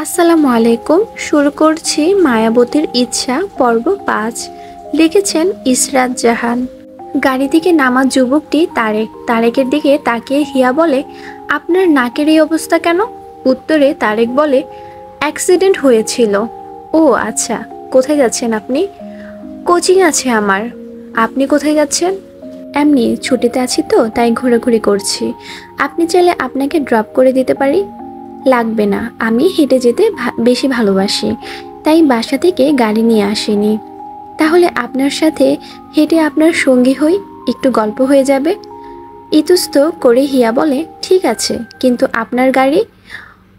আসসালামু আলাইকুম। শুরু করছি মায়াবতীর ইচ্ছা পর্ব ৫। লিখেছেন ইসরাত জাহান। গাড়ি থেকে নামা যুবকটি তারেকের দিকে তাকিয়ে হিয়া বলে, আপনার নাকের এই অবস্থা কেন? উত্তরে তারেক বলে, অ্যাক্সিডেন্ট হয়েছিল। ও আচ্ছা, কোথায় যাচ্ছেন আপনি? কোচিং আছে আমার। আপনি কোথায় যাচ্ছেন? এমনি ছুটিতে আছি তো, তাই ঘোরাঘুরি করছি। আপনি চাইলে আপনাকে ড্রপ করে দিতে পারি। লাগবে না, আমি হেঁটে যেতে বেশি ভালোবাসি, তাই বাসা থেকে গাড়ি নিয়ে আসিনি। তাহলে আপনার সাথে হেঁটে আপনার সঙ্গী হই, একটু গল্প হয়ে যাবে। ইতস্ত করে হিয়া বলে, ঠিক আছে, কিন্তু আপনার গাড়ি?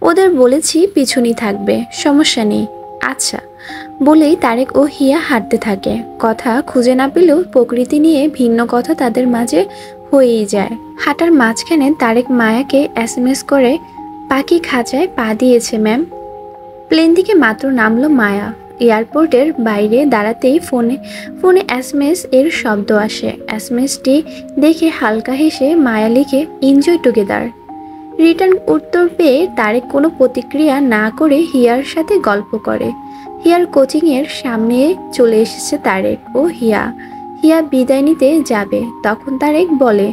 ওদের বলেছি পিছনই থাকবে, সমস্যা নেই। আচ্ছা বলেই তারেক ও হিয়া হাঁটতে থাকে। কথা খুঁজে না পেলেও প্রকৃতি নিয়ে ভিন্ন কথা তাদের মাঝে হয়েই যায়। হাঁটার মাঝখানে তারেক মায়াকে এসএমএস করে, পাখি খাঁচায় পা দিয়েছে ম্যাম। প্লেন থেকে মাত্র নামলো মায়া। এয়ারপোর্টের বাইরে দাঁড়াতেই ফোনে ফোনে এসএমএস এর শব্দ আসে। এসএমএসটি দেখে হালকা হেসে মায়া লিখে, এনজয় টুগেদার। রিটার্ন উত্তর পেয়ে তারেক কোনো প্রতিক্রিয়া না করে হিয়ার সাথে গল্প করে। হিয়ার কোচিংয়ের সামনে চলে এসেছে তারেক ও হিয়া। হিয়া বিদায় নিতে যাবে, তখন তারেক বলে,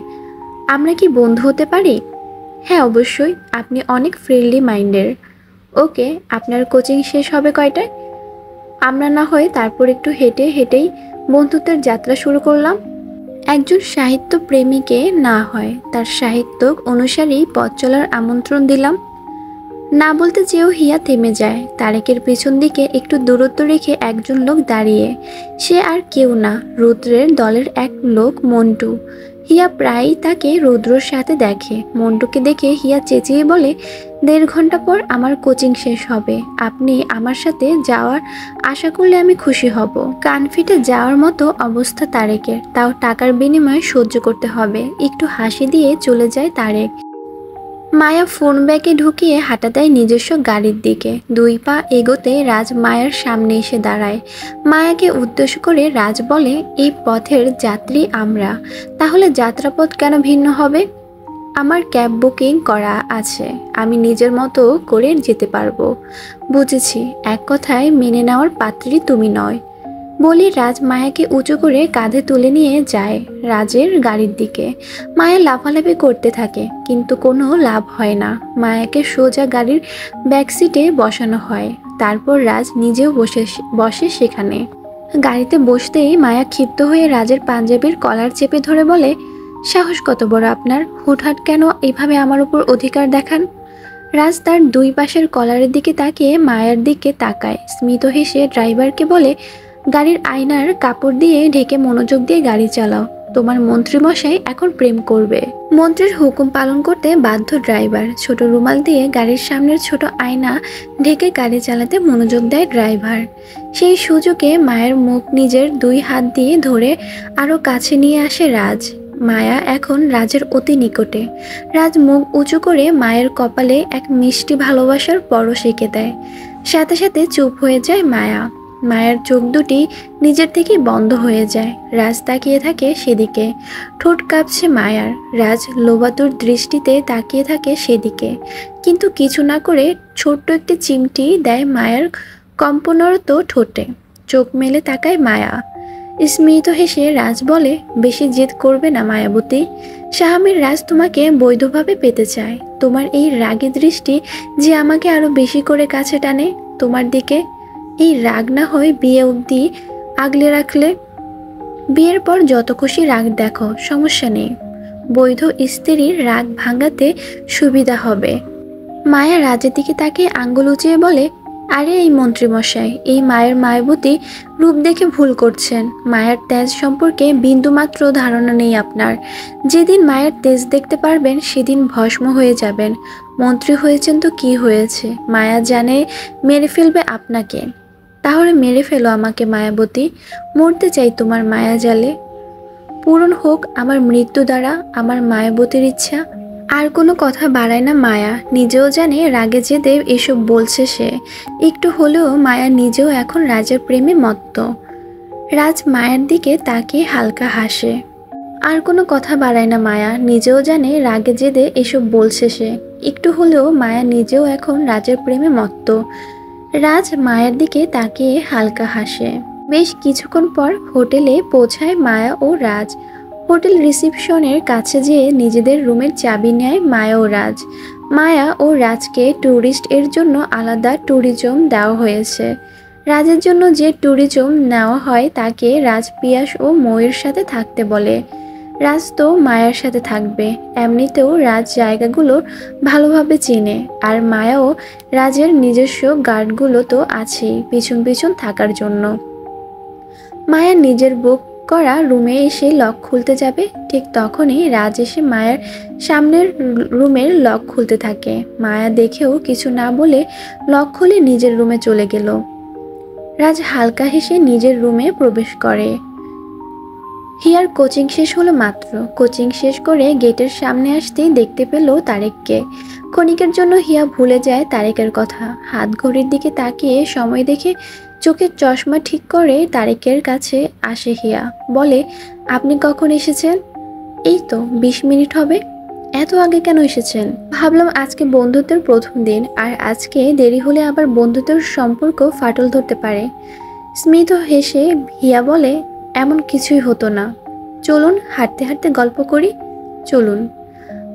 আমরা কি বন্ধু হতে পারি? হ্যাঁ অবশ্যই, আপনি অনেক ফ্রেন্ডলি মাইন্ডের। ওকে, আপনার কোচিং শেষ হবে কয়টায়? আমরা না হয় তারপর একটু হেঁটেই বন্ধুত্বের যাত্রা শুরু করলাম। একজন সাহিত্য প্রেমীকে না হয় তার সাহিত্য অনুসারী পথ চলার আমন্ত্রণ দিলাম। না বলতে চেয়েও হিয়া থেমে যায়। তারেকের পেছন দিকে একটু দূরত্ব রেখে একজন লোক দাঁড়িয়ে। সে আর কেউ না, রুদ্রের দলের এক লোক, মন্টু। হিয়া প্রায়ই তাকে রুদ্রর সাথে দেখে। মন্টুকে দেখে হিয়া চেঁচিয়ে বলে, ১.৫ ঘন্টা পর আমার কোচিং শেষ হবে, আপনি আমার সাথে যাওয়ার আশা করলে আমি খুশি হব। কান ফিটে যাওয়ার মতো অবস্থা তারেকের, তাও টাকার বিনিময়ে সহ্য করতে হবে। একটু হাসি দিয়ে চলে যায় তারেক। মায়া ফোন ব্যাগে ঢুকিয়ে হাঁটা দেয় নিজস্ব গাড়ির দিকে। ২ পা এগোতে রাজ মায়ার সামনে এসে দাঁড়ায়। মায়াকে উদ্দেশ্য করে রাজ বলে, এই পথের যাত্রী আমরা, তাহলে যাত্রাপথ কেন ভিন্ন হবে? আমার ক্যাব বুকিং করা আছে, আমি নিজের মতো করে যেতে পারবো। বুঝেছি, এক কথায় মেনে নেওয়ার পাত্রী তুমি নয়। বলি রাজ মায়াকে উঁচু করে কাঁধে তুলে নিয়ে যায় রাজের গাড়ির দিকে। মায়া লাফালাফি করতে থাকে, কিন্তু কোনো লাভ হয় না। মায়াকে সোজা গাড়ির ব্যাক সিটে বসানো হয়। তারপর রাজ নিজেও বসে সেখানে। গাড়িতে বসতেই মায়া ক্ষিপ্ত হয়ে রাজের পাঞ্জাবির কলার চেপে ধরে বলে, সাহস কত বড় আপনার? হুটহাট কেন এভাবে আমার উপর অধিকার দেখান? রাজ তার ২ পাশের কলারের দিকে তাকিয়ে মায়ার দিকে তাকায়। স্মিত হেসে ড্রাইভারকে বলে, গাড়ির আয়নার কাপড় দিয়ে ঢেকে মনোযোগ দিয়ে গাড়ি চালাও, তোমার মন্ত্রীমশাই এখন প্রেম করবে। মন্ত্রীর হুকুম পালন করতে বাধ্য ড্রাইভার। ছোট রুমাল দিয়ে গাড়ির সামনের ছোট আয়না ঢেকে গাড়ি চালাতে মনোযোগ দেয় ড্রাইভার। সেই সুযোগে মায়ের মুখ নিজের ২ হাত দিয়ে ধরে আরো কাছে নিয়ে আসে রাজ। মায়া এখন রাজের অতি নিকটে। রাজ মুখ উঁচু করে মায়ের কপালে এক মিষ্টি ভালোবাসার পরশ এঁকে দেয়। সাথে সাথে চুপ হয়ে যায় মায়া। মায়ের চোখ দুটি নিজের থেকেই বন্ধ হয়ে যায়। রাজ তাকিয়ে থাকে সেদিকে। ঠোঁট কাঁপছে মায়ার। রাজ লোবাতুর দৃষ্টিতে তাকিয়ে থাকে সেদিকে, কিন্তু কিছু না করে ছোট্ট একটি চিমটি দেয় মায়ের কম্পনরত ঠোঁটে। চোখ মেলে তাকায় মায়া। স্মিত হেসে রাজ বলে, বেশি জেদ করবে না মায়াবতী। শাহামের রাজ তোমাকে বৈধভাবে পেতে চায়। তোমার এই রাগী দৃষ্টি যে আমাকে আরো বেশি করে কাছে টানে তোমার দিকে। এই রাগ না হয় বিয়ে অবধি আগলে রাখলে। বিয়ের পর যত খুশি রাগ দেখো, সমস্যা নেই। বৈধ স্ত্রীর রাগ ভাঙাতে সুবিধা হবে। মায়া রাজের দিকে তাকে আঙ্গুল উঁচিয়ে বলে, আরে এই মন্ত্রীমশাই, এই মায়ের মায়াবতী রূপ দেখে ভুল করছেন। মায়ের তেজ সম্পর্কে বিন্দুমাত্র ধারণা নেই আপনার। যেদিন মায়ের তেজ দেখতে পারবেন সেদিন ভস্ম হয়ে যাবেন। মন্ত্রী হয়েছেন তো কি হয়েছে, মায়া জানে মেরে ফেলবে আপনাকে। তাহলে মেরে ফেলো আমাকে মায়াবতী, মরতে চাই তোমার মায়া জালে। পূরণ হোক আমার মৃত্যু দ্বারা আমার মায়াবতীর ইচ্ছা। আর কোনো কথা বাড়ায় না মায়া। নিজেও জানে রাগে জেদে এসব বলছে সে। একটু হলেও মায়া নিজেও এখন রাজের প্রেমে মত্ত। রাজ মায়ের দিকে তাকিয়ে হালকা হাসে। আর কোনো কথা বাড়ায় না মায়া। নিজেও জানে রাগে জেদে এসব বলছে সে। একটু হলেও মায়া নিজেও এখন রাজের প্রেমে মত্ত। রাজ মায়ের দিকে তাকিয়ে হালকা হাসে। বেশ কিছুক্ষণ পর হোটেলে পৌঁছায় মায়া ও রাজ। হোটেল রিসিপশনের কাছে যেয়ে নিজেদের রুমের চাবি নেয় মায়া ও রাজ। মায়া ও রাজকে ট্যুরিস্ট এর জন্য আলাদা ট্যুরিজম দেওয়া হয়েছে। রাজের জন্য যে ট্যুরিজম নেওয়া হয় তাকে রাজ পিয়াস ও ময়ের সাথে থাকতে বলে। রাজ তো মায়ার সাথে থাকবে, এমনিতেও রাজ জায়গাগুলো ভালোভাবে চেনে। আর মায়াও রাজের নিজস্ব গার্ডগুলো তো আছেই পিছন পিছন থাকার জন্য। মায়া নিজের বুক করা রুমে এসে লক খুলতে যাবে, ঠিক তখনই রাজ এসে মায়ের সামনের রুমের লক খুলতে থাকে। মায়া দেখেও কিছু না বলে লক খুলে নিজের রুমে চলে গেল। রাজ হালকা হেসে নিজের রুমে প্রবেশ করে। হিয়ার কোচিং শেষ হলো মাত্র। কোচিং শেষ করে গেটের সামনে আসতেই দেখতে পেল তারেককে। ক্ষণিকের জন্য হিয়া ভুলে যায় তারেকের কথা। হাত ঘড়ির দিকে তাকিয়ে সময় দেখে চোখের চশমা ঠিক করে তারেকের কাছে আসে হিয়া। বলে, আপনি কখন এসেছেন? এই তো 20 মিনিট হবে। এত আগে কেন এসেছেন? ভাবলাম আজকে বন্ধুত্বের প্রথম দিন, আর আজকে দেরি হলে আবার বন্ধুত্বের সম্পর্ক ফাটল ধরতে পারে। স্মিত হেসে হিয়া বলে, এমন কিছুই হতো না। চলুন হাঁটতে হাঁটতে গল্প করি। চলুন।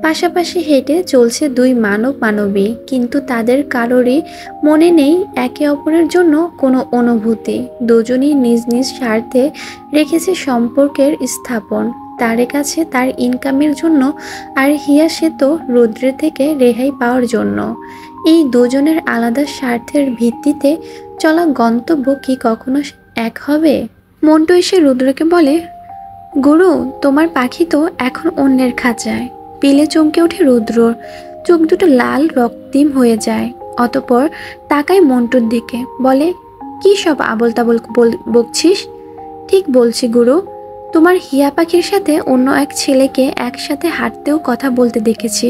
পাশাপাশি হেঁটে চলছে দুই মানব মানবী, কিন্তু তাদের কারোরই মনে নেই একে অপরের জন্য কোনো অনুভূতি। দুজনই নিজ নিজ স্বার্থে রেখেছে সম্পর্কের স্থাপন। তারেক আছে তার ইনকামের জন্য, আর হিয়া সে তো রুদ্রের থেকে রেহাই পাওয়ার জন্য। এই দুজনের আলাদা স্বার্থের ভিত্তিতে চলা গন্তব্য কি কখনো এক হবে? মন্টু এসে রুদ্রকে বলে, গুরু, তোমার পাখি তো এখন অন্যের খাঁচায়। পিলে চমকে ওঠে রুদ্র, চোখ দুটো লাল রক্তিম হয়ে যায়। অতঃপর তাকায় মন্টুর দিকে, বলে, কি সব আবল তাবল বকছিস? ঠিক বলছি গুরু, তোমার হিয়া পাখির সাথে অন্য এক ছেলেকে একসাথে হাঁটতেও কথা বলতে দেখেছি।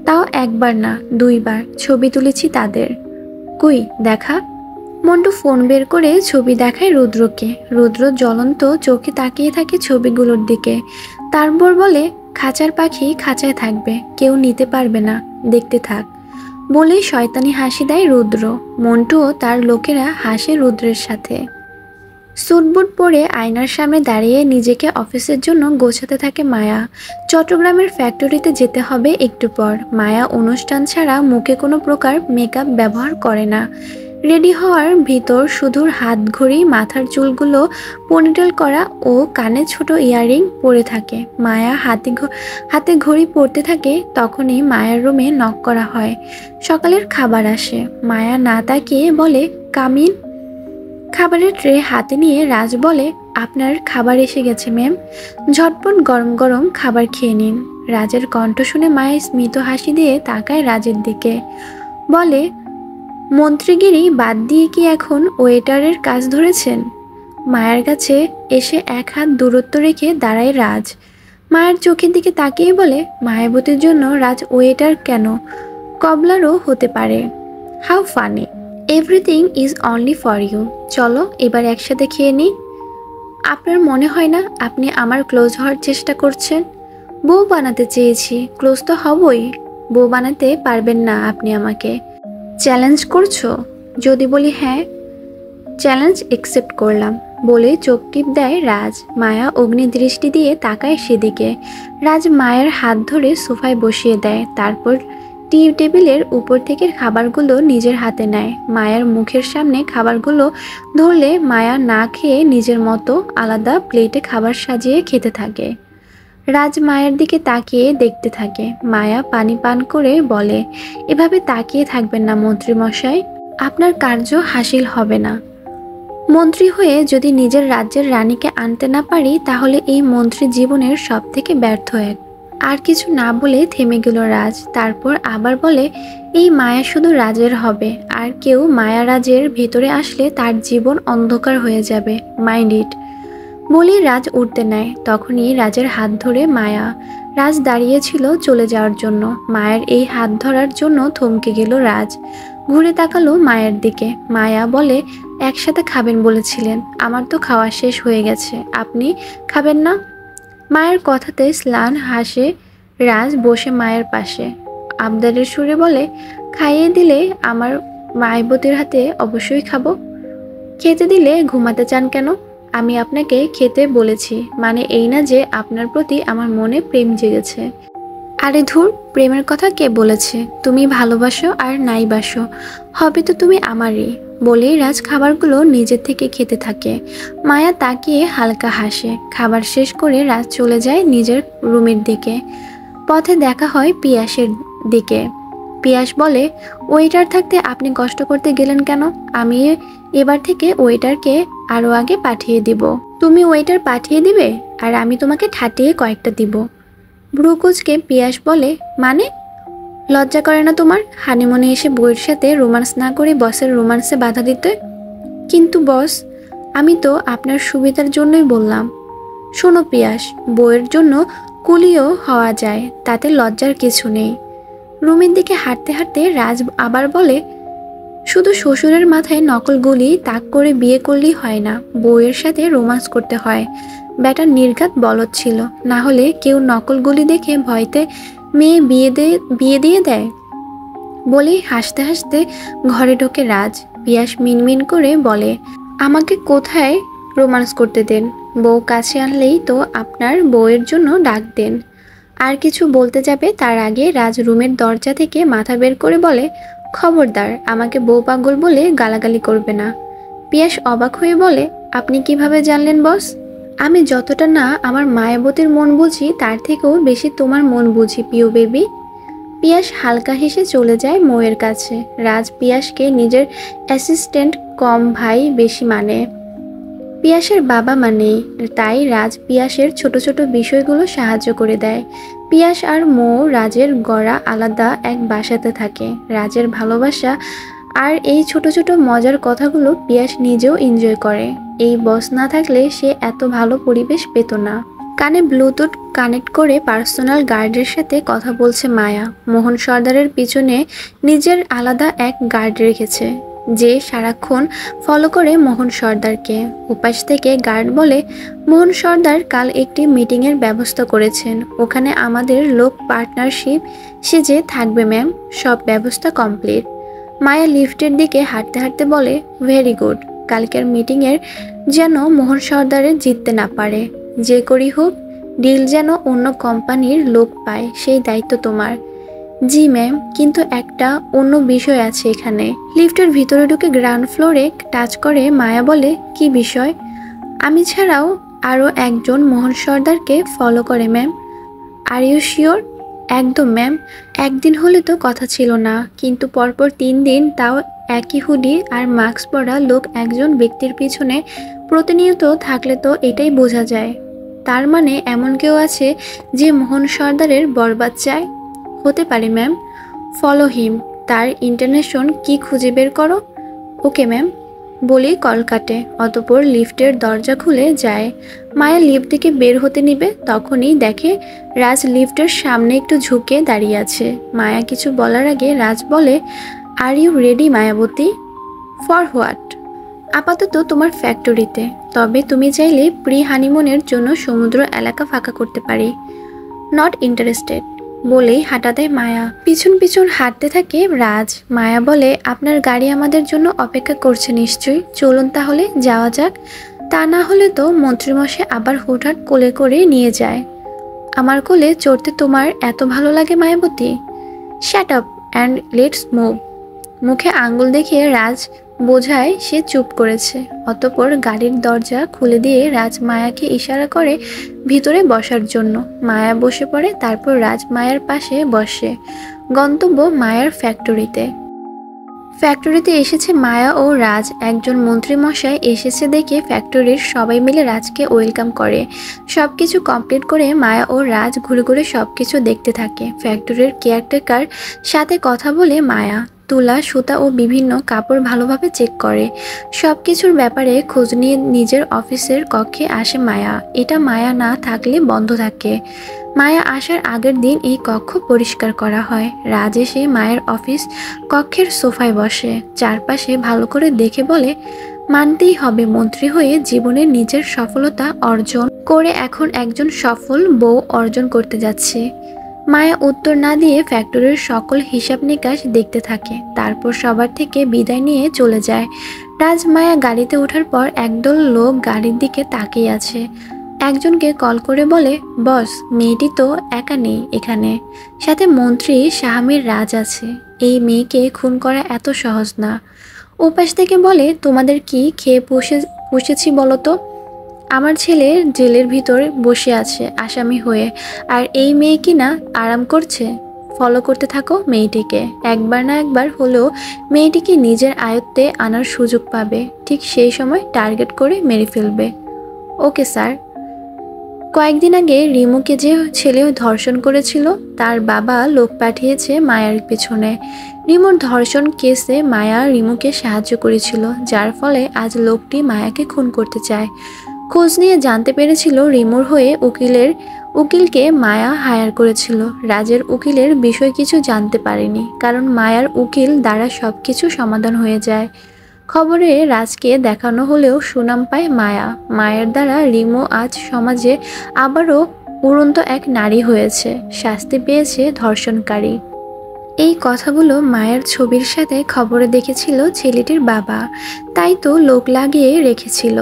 তাও একবার না, 2 বার ছবি তুলেছি তাদের। কই দেখা। মন্টু ফোন বের করে ছবি দেখায় রুদ্রকে। রুদ্র জ্বলন্ত চোখে তাকিয়ে থাকে ছবিগুলোর দিকে। তারপর বলে, খাঁচার পাখি খাঁচায় থাকবে, কেউ নিতে পারবে না, দেখতে থাক। বলেই শয়তানি হাসি দেয় রুদ্র। মন্টুও তার লোকেরা হাসে রুদ্রের সাথে। স্যুটবুট পরে আয়নার সামনে দাঁড়িয়ে নিজেকে অফিসের জন্য গোছাতে থাকে মায়া। চট্টগ্রামের ফ্যাক্টরিতে যেতে হবে একটু পর। মায়া অনুষ্ঠান ছাড়া মুখে কোনো প্রকার মেকআপ ব্যবহার করে না। রেডি হওয়ার ভিতর শুধু হাত ঘড়ি, মাথার চুলগুলো পনিটেল করা ও কানে ছোট ইয়াররিং পরে থাকে। মায়া হাতে ঘড়ি পরতে থাকে, তখনই মায়ার রুমে নক করা হয়। সকালের খাবার আসে। মায়া না তাকিয়ে বলে, কামিন। খাবারের ট্রে হাতে নিয়ে রাজ বলে, আপনার খাবার এসে গেছে ম্যাম, ঝটপট গরম গরম খাবার খেয়ে নিন। রাজের কণ্ঠ শুনে মায়া স্মিত হাসি দিয়ে তাকায় রাজের দিকে। বলে, মন্ত্রীগিরি বাদ দিয়ে কি এখন ওয়েটারের কাজ ধরেছেন? মায়ের কাছে এসে এক হাত দূরত্ব রেখে দাঁড়ায় রাজ। মায়ের চোখের দিকে তাকিয়ে বলে, মায়াবতীর জন্য রাজ ওয়েটার কেন, কবলারও হতে পারে। How funny. Everything is only for you. চলো এবার একসাথে খেয়ে নিই। আপনার মনে হয় না আপনি আমার ক্লোজ হওয়ার চেষ্টা করছেন? বউ বানাতে চেয়েছি, ক্লোজ তো হবই। বউ বানাতে পারবেন না আপনি আমাকে। চ্যালেঞ্জ করছো? যদি বলি হ্যাঁ, চ্যালেঞ্জ একসেপ্ট করলাম। বলে চোখ টিপ দেয় রাজ। মায়া অগ্নিদৃষ্টি দিয়ে তাকায় সেদিকে। রাজ মায়ের হাত ধরে সোফায় বসিয়ে দেয়, তারপর টি টেবিলের উপর থেকে খাবারগুলো নিজের হাতে নেয়। মায়ের মুখের সামনে খাবারগুলো ধরলে মায়া না খেয়ে নিজের মতো আলাদা প্লেটে খাবার সাজিয়ে খেতে থাকে। রাজ মায়ের দিকে তাকিয়ে দেখতে থাকে। মায়া পানি পান করে বলে, এভাবে তাকিয়ে থাকবেন না মন্ত্রী মশাই, আপনার কার্য হাসিল হবে না। মন্ত্রী হয়ে যদি নিজের রাজ্যের রানীকে আনতে না পারি, তাহলে এই মন্ত্রী জীবনের সব থেকে ব্যর্থ এক। আর কিছু না বলে থেমে গেল রাজ। তারপর আবার বলে, এই মায়া শুধু রাজের হবে, আর কেউ মায়া রাজের ভেতরে আসলে তার জীবন অন্ধকার হয়ে যাবে, মাইন্ড ইট। বলি রাজ উঠতে নেয়, তখনই রাজের হাত ধরে মায়া। রাজ দাঁড়িয়েছিল চলে যাওয়ার জন্য। মায়ের এই হাত ধরার জন্য থমকে গেল রাজ। ঘুরে তাকালো মায়ের দিকে। মায়া বলে, একসাথে খাবেন বলেছিলেন, আমার তো খাওয়া শেষ হয়ে গেছে, আপনি খাবেন না? মায়ের কথাতে স্লান হাসে রাজ, বসে মায়ের পাশে। আবদারের সুরে বলে, খাইয়ে দিলে আমার মায়াবতীর হাতে অবশ্যই খাবো। খেতে দিলে ঘুমাতে চান কেন? আমি আপনাকে খেতে বলেছি, মানে এই না যে আপনার প্রতি আমার মনে প্রেম জেগেছে। আরে ধুর, প্রেমের কথা কে বলেছে? তুমি ভালোবাসো আর নাই বাসো, হবে তো তুমি আমারই। বলেই রাজ খাবারগুলো নিজের থেকে খেতে থাকে। মায়া তাকিয়ে হালকা হাসে। খাবার শেষ করে রাজ চলে যায় নিজের রুমের দিকে। পথে দেখা হয় পিয়াসের দিকে। পিয়াস বলে, ওয়েটার থাকতে আপনি কষ্ট করতে গেলেন কেন? আমি এবার থেকে ওয়েটারকে আরো আগে পাঠিয়ে দিব। তুমি ওয়েটার পাঠিয়ে দিবে আর আমি তোমাকে ঠাটিয়ে কয়েকটা দিব। ব্রুকুচকে পিয়াস বলে, মানে? লজ্জা করে না তোমার হানিমুনে এসে বউয়ের সাথে রোমান্স না করে বসের রোমান্সে বাধা দিতে? কিন্তু বস, আমি তো আপনার সুবিধার জন্যই বললাম। শোনো পিয়াস, বউয়ের জন্য কুলিও হওয়া যায়, তাতে লজ্জার কিছু নেই। রুমের দিকে হাঁটতে হাঁটতে রাজ আবার বলে, শুধু শ্বশুরের মাথায় নকল গুলি তাক করে বিয়ে করলেই হয় না, বউয়ের সাথে রোমান্স করতে হয়। ব্যাটা নির্ঘাত বলদ ছিল, না হলে কেউ নকল গুলি দেখে ভয়তে মেয়ে বিয়ে দিয়ে দেয়। বলেই হাসতে হাসতে ঘরে ঢোকে রাজ। পিয়াস মিনমিন করে বলে, আমাকে কোথায় রোমান্স করতে দেন, বউ কাছে আনলেই তো আপনার বউয়ের জন্য ডাক দেন। আর কিছু বলতে যাবে তার আগে রাজ রুমের দরজা থেকে মাথা বের করে বলে, খবরদার আমাকে বউ পাগল বলে গালাগালি করবে না। পিয়াস অবাক হয়ে বলে, আপনি কিভাবে জানলেন বস? আমি যতটা না আমার মায়াবতীর মন বুঝি, তার থেকেও বেশি তোমার মন বুঝি পিউ বেবি। পিয়াস হালকা হেসে চলে যায় মৌয়ের কাছে। রাজ পিয়াসকে নিজের অ্যাসিস্ট্যান্ট কম ভাই বেশি মানে। পিয়াসের বাবা মানেই, তাই রাজ পিয়াসের ছোট ছোট বিষয়গুলো সাহায্য করে দেয়। পিয়াস আর মৌ রাজের গড়া আলাদা এক বাসাতে থাকে। রাজের ভালোবাসা আর এই ছোট ছোট মজার কথাগুলো পিয়াস নিজেও এনজয় করে। এই বস না থাকলে সে এত ভালো পরিবেশ পেত না। কানে ব্লুটুথ কানেক্ট করে পার্সোনাল গার্ডের সাথে কথা বলছে মায়া। মোহন সর্দারের পিছনে নিজের আলাদা এক গার্ড রেখেছে, যে সারাক্ষণ ফলো করে মোহন সর্দারকে। উপাস থেকে গার্ড বলে, মোহন সর্দার কাল একটি মিটিংয়ের ব্যবস্থা করেছেন, ওখানে আমাদের লোক পার্টনারশিপ সেজে থাকবে ম্যাম, সব ব্যবস্থা কমপ্লিট। মায়া লিফটের দিকে হাঁটতে হাঁটতে বলে, ভেরি গুড। কালকের মিটিংয়ের যেন মোহন সর্দারের জিততে না পারে, যে করি হোক ডিল যেন অন্য কোম্পানির লোক পায়, সেই দায়িত্ব তোমার। জি ম্যাম, কিন্তু একটা অন্য বিষয় আছে এখানে। লিফটের ভিতরে ঢুকে গ্রাউন্ড ফ্লোরে টাচ করে মায়া বলে, কি বিষয়? আমি ছাড়াও আরও একজন মোহন সর্দারকে ফলো করে ম্যাম। Are you sure? একদম ম্যাম। একদিন হলে তো কথা ছিল না, কিন্তু পরপর 3 দিন, তাও একই হুডি আর মাস্ক পরা লোক একজন ব্যক্তির পিছনে প্রতিনিয়ত থাকলে তো এটাই বোঝা যায়। তার মানে এমন কেউ আছে যে মোহন সর্দারের বরবাদ চায়? হতে পারে ম্যাম। ফলো হিম, তার ইন্টারনেশন কি খুঁজে বের করো। Okay ma'am. বলেই কল কাটে। অতঃপর লিফটের দরজা খুলে যায়। মায়া লিফট থেকে বের হতে নিবে, তখনই দেখে রাজ লিফটের সামনে একটু ঝুঁকে দাঁড়িয়ে আছে। মায়া কিছু বলার আগে রাজ বলে, are you ready Mayawati? For what? আপাতত তোমার ফ্যাক্টরিতে, তবে তুমি চাইলে প্রি হানিমুনের জন্য সমুদ্র এলাকা ফাঁকা করতে পারি। Not interested. বলেই হাঁটা দেয় মায়া। পিছন পিছন হাঁটতে থাকে রাজ। মায়া বলে, আপনার গাড়ি আমাদের জন্য অপেক্ষা করছে নিশ্চয়ই, চলুন তাহলে যাওয়া যাক। তা না হলে তো মন্ত্রীমশাই আবার হুটহাট কোলে করে নিয়ে যায়। আমার কোলে চড়তে তোমার এত ভালো লাগে Mayawati? Shut up and let's move. মুখে আঙ্গুল দেখিয়ে রাজ বোঝায় সে চুপ করেছে। অতঃপর গাড়ির দরজা খুলে দিয়ে রাজ মায়াকে ইশারা করে ভিতরে বসার জন্য। মায়া বসে পড়ে, তারপর রাজ মায়ার পাশে বসে। গন্তব্য মায়ার ফ্যাক্টরিতে। ফ্যাক্টরিতে এসেছে মায়া ও রাজ। একজন মন্ত্রীমশাই এসেছে দেখে ফ্যাক্টরির সবাই মিলে রাজকে ওয়েলকাম করে। সবকিছু কমপ্লিট করে মায়া ও রাজ ঘুরে ঘুরে সবকিছু দেখতে থাকে। ফ্যাক্টরির কেয়ারটেকার সাথে কথা বলে মায়া তুলা, সুতা ও বিভিন্ন কাপড় ভালোভাবে চেক করে। সবকিছুর ব্যাপারে খোঁজ নিয়ে নিজের অফিসের কক্ষে আসে মায়া। এটা মায়া না থাকলে বন্ধ থাকে। মায়া আসার আগের দিন এই কক্ষ পরিষ্কার করা হয়। রাজ এসে মায়ের অফিস কক্ষের সোফায় বসে। চারপাশে ভালো করে দেখে বলে, মানতেই হবে মন্ত্রী হয়ে জীবনে নিজের সফলতা অর্জন করে এখন একজন সফল বউ অর্জন করতে যাচ্ছে। মায়া উত্তর না দিয়ে ফ্যাক্টরির সকল হিসাব নিকাশ দেখতে থাকে, তারপর সবার থেকে বিদায় নিয়ে চলে যায়। রাজ মায়া গাড়িতে ওঠার পর একদল লোক গাড়ির দিকে তাকিয়ে আছে। একজনকে কল করে বলে, বস, মেয়েটি তো একা নেই এখানে, সাথে মন্ত্রী শাহামির রাজ আছে। এই মেয়েকে খুন করা এত সহজ না। ওপাশ থেকে বলে, তোমাদের কি খেয়ে পুষেছি বলো তো? আমার ছেলে জেলের ভিতর বসে আছে আসামি হয়ে, আর এই মেয়ে কি না আরাম করছে। ফলো করতে থাকো মেয়েটিকে, একবার না একবার হলেও মেয়েটিকে নিজের আয়ত্তে আনার সুযোগ পাবে, ঠিক সেই সময় টার্গেট করে মেরে ফেলবে। Okay sir. কয়েকদিন আগে রিমুকে যে ছেলে ধর্ষণ করেছিল, তার বাবা লোক পাঠিয়েছে মায়ার পেছনে। রিমুর ধর্ষণ কেসে মায়া রিমুকে সাহায্য করেছিল, যার ফলে আজ লোকটি মায়াকে খুন করতে চায়। খোঁজ নিয়ে জানতে পেরেছিল রিমুর হয়ে উকিলকে মায়া হায়ার করেছিল। রাজের উকিলের বিষয় কিছু জানতে পারেনি, কারণ মায়ার উকিল দ্বারা সবকিছু সমাধান হয়ে যায়। খবরে রাজকে দেখানো হলেও সুনাম পায় মায়া। মায়ের দ্বারা রিমু আজ সমাজে আবারও উড়ন্ত এক নারী হয়েছে, শাস্তি পেয়েছে ধর্ষণকারী। এই কথাগুলো মায়ের ছবির সাথে খবরে দেখেছিল ছেলেটির বাবা, তাই তো লোক লাগিয়ে রেখেছিল।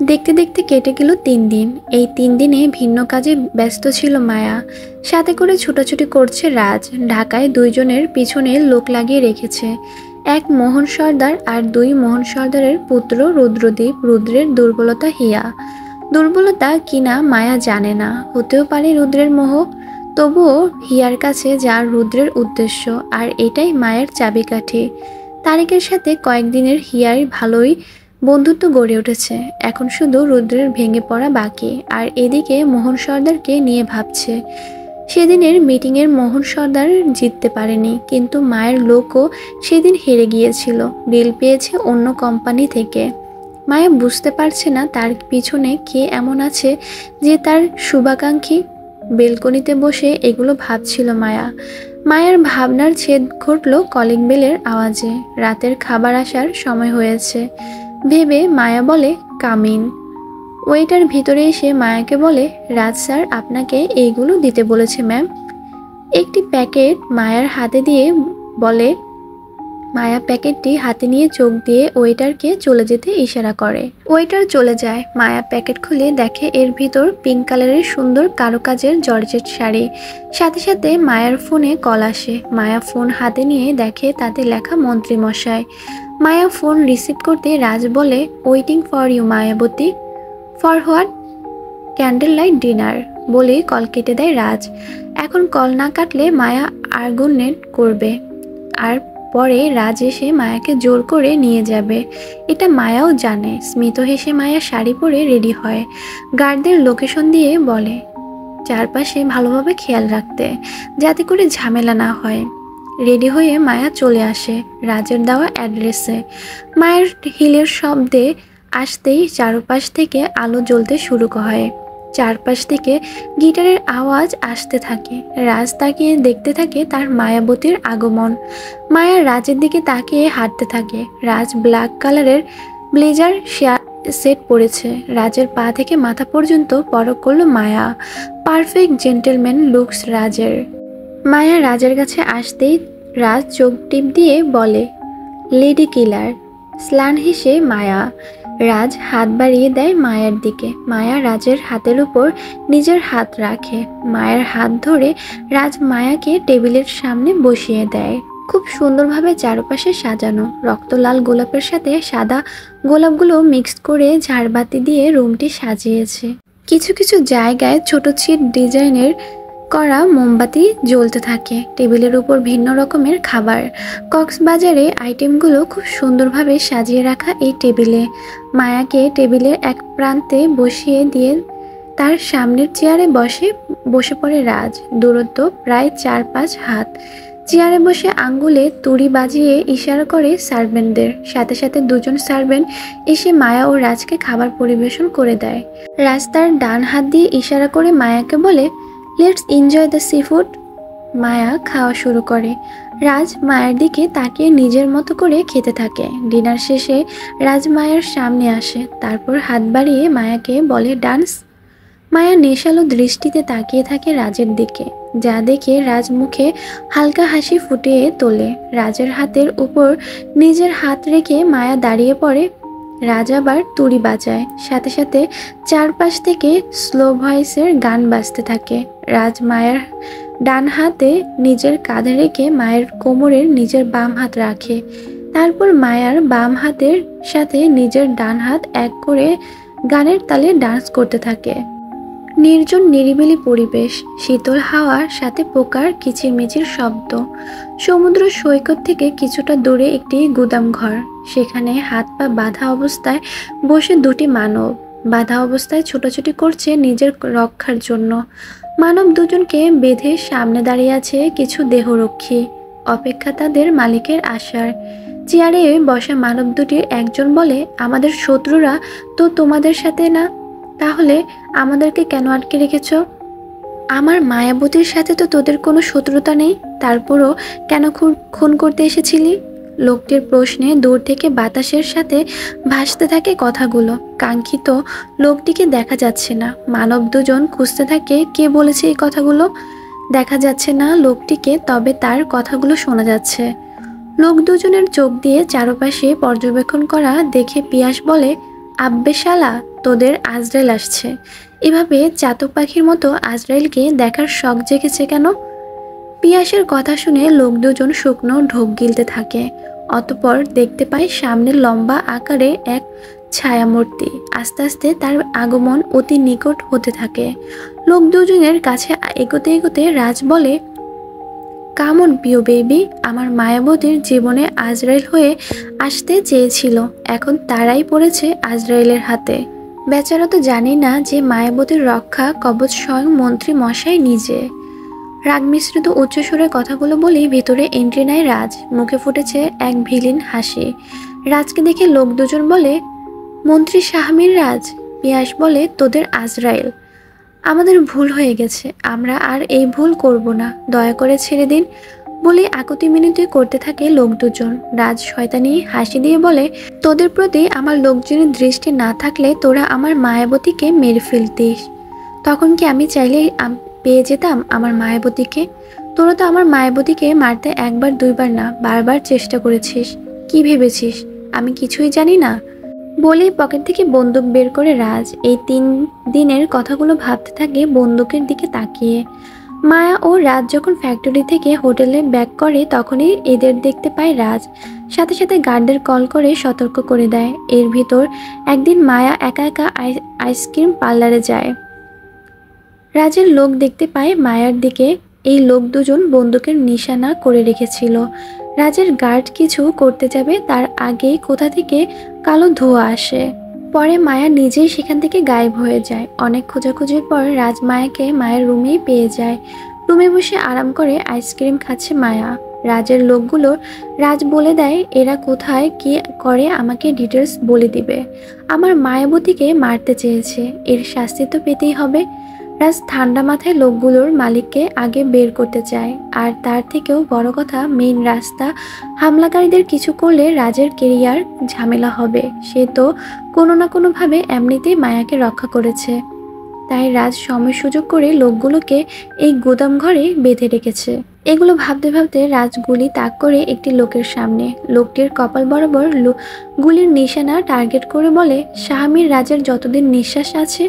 দেখতে দেখতে কেটে গেল 3 দিন। এই 3 দিনে ভিন্ন কাজে ব্যস্ত ছিল মায়া, সাথে করে ছুটাছুটি করছে রাজ। ঢাকায় 2 জনের পিছনে লোক লাগিয়ে রেখেছে, এক মোহন সর্দার আর 2 মোহন সর্দারের পুত্র রুদ্রদীপ। রুদ্রের দুর্বলতা হিয়া। দুর্বলতা কিনা মায়া জানে না, হতেও পারে রুদ্রের মোহ। তবুও হিয়ার কাছে যার রুদ্রের উদ্দেশ্য, আর এটাই মায়ের চাবিকাঠি। তারেকের সাথে কয়েকদিনের হিয়ার ভালোই বন্ধুত্ব গড়ে উঠেছে, এখন শুধু রুদ্রের ভেঙে পড়া বাকি। আর এদিকে মোহন সর্দারকে নিয়ে ভাবছে। সেদিনের মিটিংয়ের মোহন সর্দার জিততে পারেনি, কিন্তু মায়ের লোকও সেদিন হেরে গিয়েছিল, ডিল পেয়েছে অন্য কোম্পানি থেকে। মায়া বুঝতে পারছে না তার পিছনে কে এমন আছে যে তার শুভাকাঙ্ক্ষী। বেলকনিতে বসে এগুলো ভাবছিল মায়া। মায়ের ভাবনার ছেদ ঘটল কলিং বেলের আওয়াজে। রাতের খাবার আসার সময় হয়েছে ভেবে মায়া বলে, কামিন। ওয়েটার ভিতরে এসে মায়াকে বলে, রাজ স্যার আপনাকে এইগুলো দিতে বলেছে ম্যাম। একটি প্যাকেট মায়ার হাতে দিয়ে বলে। মায়া প্যাকেটটি হাতে নিয়ে চোখ দিয়ে ওয়েটারকে চলে যেতে ইশারা করে। ওয়েটার চলে যায়। মায়া প্যাকেট খুলে দেখে এর ভিতর পিঙ্ক কালারের সুন্দর কারুকাজের জর্জেট শাড়ি। সাথে সাথে মায়ার ফোনে কল আসে। মায়া ফোন হাতে নিয়ে দেখে তাতে লেখা মন্ত্রী মশাই। মায়া ফোন রিসিভ করতে রাজ বলে, waiting for you Mayawati. For what? Candle light dinner বলে কল কেটে দেয় রাজ। এখন কল না কাটলে মায়া আর্গুমেন্ট করবে, আর পরে রাজ এসে মায়াকে জোর করে নিয়ে যাবে, এটা মায়াও জানে। স্মিত হেসে মায়া শাড়ি পরে রেডি হয়। গার্ডদের লোকেশন দিয়ে বলে চারপাশে ভালোভাবে খেয়াল রাখতে, যাতে করে ঝামেলা না হয়। রেডি হয়ে মায়া চলে আসে রাজের দেওয়া অ্যাড্রেসে। মায়ের হিলের শব্দে আসতেই চারপাশ থেকে আলো জ্বলতে শুরু হয়। চারপাশ থেকে গিটারের আওয়াজ আসতে থাকে। রাজ তাকিয়ে দেখতে থাকে তার মায়াবতীর আগমন। মায়া রাজের দিকে তাকিয়ে হাঁটতে থাকে। রাজ ব্ল্যাক কালারের ব্লেজার সেট পরেছে। রাজের পা থেকে মাথা পর্যন্ত পরখ করলো মায়া। পারফেক্ট জেন্টেলম্যান লুকস রাজের। মায়া রাজের কাছে আসতেই রাজ চোখ টিপ দিয়ে বলে, লেডি কিলার। স্লান হেসে মায়া। রাজ হাত বাড়িয়ে দেয় মায়ের দিকে। মায়া রাজের হাতের উপর নিজের হাত রাখে। মায়ের হাত ধরে রাজ মায়াকে টেবিলের সামনে বসিয়ে দেয়। খুব সুন্দরভাবে চারপাশে সাজানো। রক্তলাল গোলাপের সাথে সাদা গোলাপগুলো মিক্স করে ঝাড়বাতি দিয়ে রুমটি সাজিয়েছে। কিছু কিছু জায়গায় ছোট ছিট ডিজাইনের করা মোমবাতি জ্বলতে থাকে। টেবিলের উপর ভিন্ন রকমের খাবার। কক্সবাজারে আইটেমগুলো খুব সুন্দরভাবে সাজিয়ে রাখা এই টেবিলে। মায়াকে টেবিলের এক প্রান্তে বসিয়ে দিয়ে তার সামনের চেয়ারে বসে পড়ে রাজ। দূরত্ব প্রায় 4-5 হাত। চেয়ারে বসে আঙ্গুলে তুড়ি বাজিয়ে ইশারা করে সার্ভেন্টদের। সাথে সাথে 2 জন সার্ভেন্ট এসে মায়া ও রাজকে খাবার পরিবেশন করে দেয়। রাজ তার ডান হাত দিয়ে ইশারা করে মায়াকে বলে, let's enjoy the seafood. Maya খাওয়া শুরু করে। রাজ মায়ের দিকে তাকিয়ে নিজের মতো করে খেতে থাকে। ডিনার শেষে রাজ মায়ের সামনে আসে, তারপর হাত বাড়িয়ে মায়াকে বলে, ডান্স। মায়া নেশালো দৃষ্টিতে তাকিয়ে থাকে রাজের দিকে, যা দেখে রাজ মুখে হালকা হাসি ফুটিয়ে তোলে। রাজের হাতের উপর নিজের হাত রেখে মায়া দাঁড়িয়ে পড়ে। রাজ আবার তুড়ি বাজায়, সাথে সাথে চারপাশ থেকে স্লো ভয়েসের গান বাজতে থাকে। রাজ মায়ের ডান হাতে নিজের কাঁধে রেখে মায়ের কোমরের নিজের বাম হাত রাখে, তারপর মায়ার বাম হাতের সাথে নিজের ডান হাত এক করে গানের তালে ডান্স করতে থাকে। নির্জন নিরিবিলি পরিবেশ, শীতল হাওয়ার সাথে পোকার কিচিরমিচির শব্দ। সমুদ্র সৈকত থেকে কিছুটা দূরে একটি গুদাম ঘর, সেখানে হাত পা বাঁধা অবস্থায় বসে দুটি মানব। বাঁধা অবস্থায় ছোটাছুটি করছে নিজের রক্ষার জন্য। মানব দুজনকে বেঁধে সামনে দাঁড়িয়ে আছে কিছু দেহরক্ষী, অপেক্ষা তাদের মালিকের আসার। চেয়ারে বসা মানব দুটির একজন বলে, আমাদের শত্রুরা তো তোমাদের সাথে না, তাহলে আমাদেরকে কেন আটকে রেখেছ? আমার মায়াবতীর সাথে তো তোদের কোনো শত্রুতা নেই, তারপরও কেন খুন করতে এসেছিলি? লোকটির প্রশ্নে দূর থেকে বাতাসের সাথে ভাসতে থাকে কথাগুলো। কাঙ্ক্ষিত লোকটিকে দেখা যাচ্ছে না। মানব দুজন খুঁজতে থাকে কে বলেছে এই কথাগুলো। দেখা যাচ্ছে না লোকটিকে, তবে তার কথাগুলো শোনা যাচ্ছে। লোক দুজনের চোখ দিয়ে চারপাশে পর্যবেক্ষণ করা দেখে পিয়াস বলে, আব্বে শালা, তোদের আজরাইল আসছে। এভাবে চাতক পাখির মতো আজরাইলকে দেখার শখ জেগেছে কেন? পিয়াসের কথা শুনে লোক দুজন শুকনো ঢোক গিলতে থাকে। অতঃপর দেখতে পায় সামনে লম্বা আকারে এক ছায়ামূর্তি। আস্তে আস্তে তার আগমন অতি নিকট হতে থাকে। লোক দুজনের কাছে এগোতে এগোতে রাজ বলে, কামন পিও বেবি, আমার মায়াবতীর জীবনে আজরাইল হয়ে আসতে চেয়েছিল, এখন তারাই পড়েছে আজরাইলের হাতে। বেচারা তো জানি না যে মায়াবতীর রক্ষা কবচ স্বয়ং মন্ত্রী মশাই নিজে। রাগ মিশ্রিত উচ্চস্বরে কথাগুলো বলেই ভেতরে এন্ট্রি নেয় রাজ। মুখে ফুটেছে এক ভিলিন হাসি। রাজকে দেখে লোক দুজন বলে, মন্ত্রী শাহমীর রাজ। পিয়াস বলে, তোদের আজরাইল। আমাদের ভুল হয়ে গেছে, আমরা আর এই ভুল করব না, দয়া করে ছেড়ে দিন বলে আকুতি মিনতি করতে থাকে লোক দুজন। রাজ শয়তানি হাসি দিয়ে বলে, তোদের প্রতি আমার লোকজনের দৃষ্টি না থাকলে তোরা আমার মায়াবতীকে মেরে ফেলতিস। তখন কি আমি চাইলে পেয়ে যেতাম আমার মায়াবতীকে? তোরা তো আমার মায়াবতীকে মারতে একবার দুইবার না, বারবার চেষ্টা করেছিস। কি ভেবেছিস আমি কিছুই জানি না? বলেই পকেট থেকে বন্দুক বের করে রাজ এই 3 দিনের কথাগুলো ভাবতে থাকে বন্দুকের দিকে তাকিয়ে। মায়া ও রাজ যখন ফ্যাক্টরি থেকে হোটেলে ব্যাক করে তখনই এদের দেখতে পায় রাজ। সাথে সাথে গার্ডদের কল করে সতর্ক করে দেয়। এর ভিতর একদিন মায়া একা একা আইসক্রিম পার্লারে যায়। রাজের লোক দেখতে পায় মায়ার দিকে। এই লোক দুজন বন্দুকের নিশানা করে রেখেছিল। রাজের গার্ড কিছু করতে যাবে তার আগেই কোথা থেকে কালো ধোঁয়া আসে। পরে মায়া নিজেই সেখান থেকে গায়েব হয়ে যায়। অনেক খোঁজাখুঁজির পর রাজ মায়াকে মায়ের রুমেই পেয়ে যায়। রুমে বসে আরাম করে আইসক্রিম খাচ্ছে মায়া। রাজের লোকগুলো রাজ বলে দেয় এরা কোথায় কি করে আমাকে ডিটেলস বলে দিবে। আমার মায়াবতীকে মারতে চেয়েছে, এর শাস্তি তো পেতেই হবে। রাজ ঠান্ডা মাথায় লোকগুলোর মালিককে আগে বের করতে চায়। আর তার থেকেও বড় কথা, মেইন রাস্তা হামলাকারীদের কিছু করলে রাজের কেরিয়ার ঝামেলা হবে। সে তো কোনো না কোনোভাবে এমনিতেই মায়াকে রক্ষা করেছে। তাই রাজ সময় সুযোগ করে লোকগুলোকে এই গুদাম ঘরে বেঁধে রেখেছে। এগুলো ভাবতে ভাবতে রাজ গুলি তাক করে একটি লোকের সামনে। লোকটির কপাল বরাবর গুলির নিশানা টার্গেট করে বলে, শাহমীর রাজের যতদিন নিঃশ্বাস আছে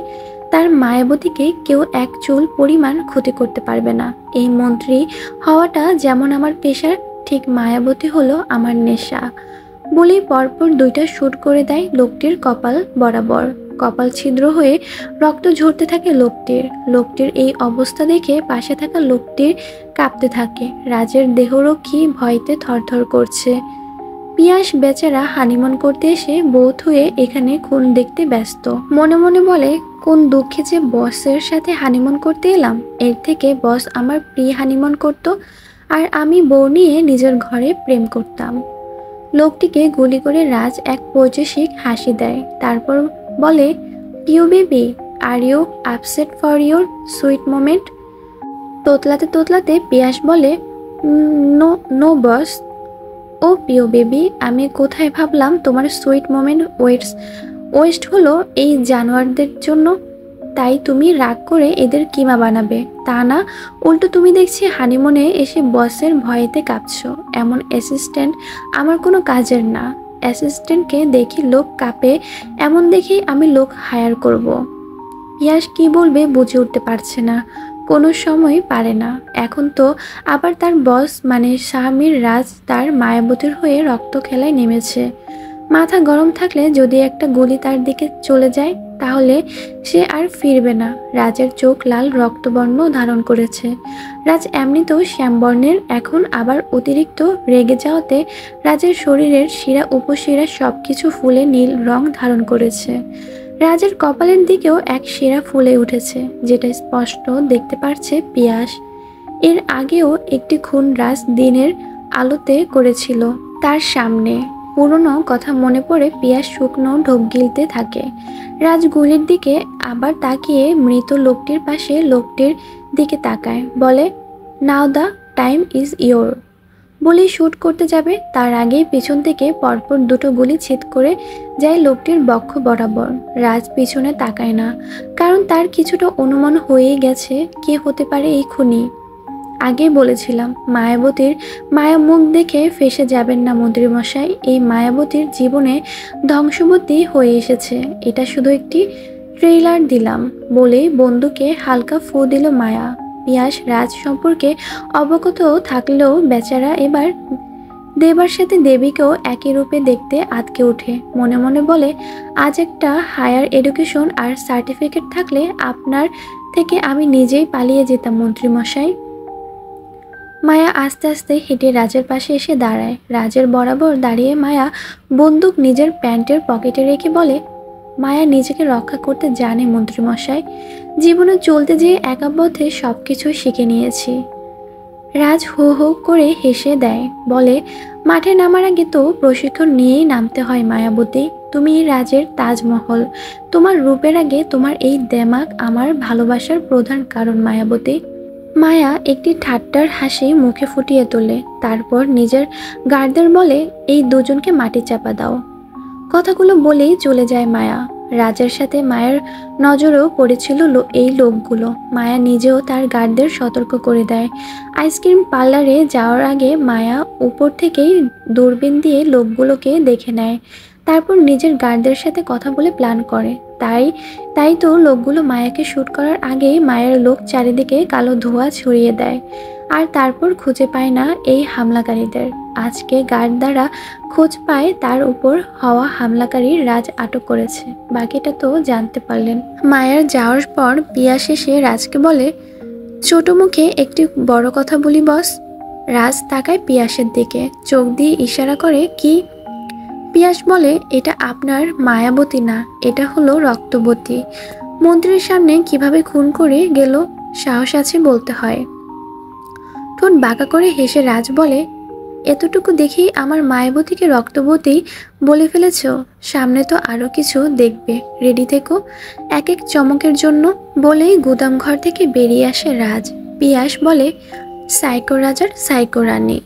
তার মায়াবতীকে কেউ এক চুল পরিমাণ ক্ষতি করতে পারবে না। এই মন্ত্রী হওয়াটা যেমন আমার পেশা, ঠিক মায়াবতী হলো আমার নেশা। বলেই পরপর 2টা শুট করে দেয় লোকটির কপাল বরাবর। কপাল ছিদ্র হয়ে রক্ত ঝরতে থাকে লোকটির এই অবস্থা দেখে পাশে থাকা লোকটির কাঁপতে থাকে। রাজের দেহরক্ষী ভয়তে থরথর করছে। পিয়াস বেচারা হানিমুন করতে এসে বউত হয়ে এখানে খুন দেখতে ব্যস্ত। মনে মনে বলে, কোন দুঃখে যে বসের সাথে হানিমুন করতে এলাম। এর থেকে বস আমার প্রি হানিমুন করত, আর আমি বউ নিয়ে নিজের ঘরে প্রেম করতাম। লোকটিকে গুলি করে রাজ এক পৈশাসিক হাসি দেয়। তারপর বলে, Piu baby, are you upset for your sweet moment? তোতলাতে তোতলাতে পিয়াস বলে, নো নো বস। ও পিও বেবি, আমি কোথায় ভাবলাম তোমার সুইট মোমেন্ট ওয়েস্ট হলো এই জানোয়ারদের জন্য। তাই তুমি রাগ করে এদের কিমা বানাবে, তা না উল্টো তুমি দেখছি হানিমুনে এসে বসের ভয়েতে কাঁপছো। এমন অ্যাসিস্ট্যান্ট আমার কোনো কাজের না। অ্যাসিস্ট্যান্টকে দেখি লোক কাঁপে, এমন দেখেই আমি লোক হায়ার করব। পিয়াস কি বলবে বুঝে উঠতে পারছে না, কোনো সময় পারে না। এখন তো আবার তার বস মানে স্বামীর রাজ তার মায়াবতীর হয়ে রক্ত খেলায় নেমেছে। মাথা গরম থাকলে যদি একটা গুলি তার দিকে চলে যায় তাহলে সে আর ফিরবে না। রাজের চোখ লাল রক্তবর্ণ ধারণ করেছে। রাজ এমনিতেও শ্যামবর্ণের, এখন আবার অতিরিক্ত রেগে যাওয়াতে রাজের শরীরের শিরা উপশিরা সবকিছু ফুলে নীল রং ধারণ করেছে। রাজের কপালের দিকেও এক শিরা ফুলে উঠেছে, যেটা স্পষ্ট দেখতে পারছে পিয়াস। এর আগেও একটি খুন রাজ দিনের আলোতে করেছিল তার সামনে। পুরনো কথা মনে পড়ে পিয়াস শুকনো ঢোক গিলতে থাকে। রাজ গুলির দিকে আবার তাকিয়ে মৃত লোকটির পাশে লোকটির দিকে তাকায়, বলে নাও দ্য টাইম ইজ ইয়োর। বলেই শ্যুট করতে যাবে, তার আগেই পিছন থেকে পরপর দুটো গুলি ছেদ করে যায় লোকটির বক্ষ বরাবর। রাজ পিছনে তাকায় না, কারণ তার কিছুটা অনুমান হয়েই গেছে কে হতে পারে এই খুনি। আগে বলেছিলাম মায়াবতীর মায়া মুখ দেখে ফেসে যাবেন না মন্ত্রীমশাই। এই মায়াবতীর জীবনে ধ্বংসবতী হয়ে এসেছে, এটা শুধু একটি ট্রেইলার দিলাম বলেই বন্দুকে হালকা ফু দিল মায়া। পিয়াস রাজ সম্পর্কে অবগত থাকলেও বেচারা এবার দেবার সাথে দেবীকেও একই রূপে দেখতে আটকে ওঠে। মনে মনে বলে, আজ একটা হায়ার এডুকেশন আর সার্টিফিকেট থাকলে আপনার থেকে আমি নিজেই পালিয়ে যেতাম মন্ত্রীমশাই। মায়া আস্তে আস্তে হেঁটে রাজের পাশে এসে দাঁড়ায়। রাজের বরাবর দাঁড়িয়ে মায়া বন্দুক নিজের প্যান্টের পকেটে রেখে বলে, মায়া নিজেকে রক্ষা করতে জানে মন্ত্রীমশাই। জীবনে চলতে যেয়ে একা পথে সব কিছু শিখে নিয়েছি। রাজ হো হো করে হেসে দেয়, বলে, মাঠে নামার আগে তো প্রশিক্ষণ নিয়েই নামতে হয় মায়াবতী। তুমি রাজের তাজমহল, তোমার রূপের আগে তোমার এই দেমাগ আমার ভালোবাসার প্রধান কারণ মায়াবতী। মায়া একটি ঠাট্টার হাসি মুখে ফুটিয়ে তোলে, তারপর নিজের গার্ডদের বলে, এই দুজনকে মাটি চাপা দাও। কথাগুলো বলেই চলে যায় মায়া। রাজের সাথে মায়ের নজরেও পড়েছিল এই লোকগুলো। মায়া নিজেও তার গার্ডদের সতর্ক করে দেয়। আইসক্রিম পার্লারে যাওয়ার আগে মায়া উপর থেকেই দূরবীন দিয়ে লোকগুলোকে দেখে নেয়, তারপর নিজের গার্ডদের সাথে কথা বলে প্ল্যান করে। তাই তো লোকগুলো মায়াকে শ্যুট করার আগেই মায়ের লোক চারিদিকে কালো ধোঁয়া ছড়িয়ে দেয়, আর তারপর খুঁজে পায় না এই হামলাকারীদের। আজকে গার্ড দ্বারা খোঁজ পায় তার উপর হওয়া হামলাকারী রাজ আটক করেছে। বাকিটা তো জানতে পারলেন। মায়ের যাওয়ার পর পিয়াস এসে রাজকে বলে, ছোট মুখে একটি বড় কথা বলি বস। রাজ তাকায় পিয়াসের দিকে, চোখ দিয়ে ইশারা করে, কি? পিয়াস বলে, এটা আপনার মায়াবতী না, এটা হলো রক্তবতী। মন্ত্রীর সামনে কিভাবে খুন করে গেল সাহস আছে বলতে হয়। ঠোঁট বাঁকা করে হেসে রাজ বলে, এতটুকু দেখেই আমার মায়াবতীকে রক্তবতী বলে ফেলেছ? সামনে তো আরো কিছু দেখবে, রেডি থেকো এক এক চমকের জন্য। বলেই গুদাম ঘর থেকে বেরিয়ে আসে রাজ। পিয়াস বলে, সাইকো রাজার সাইকো রানী।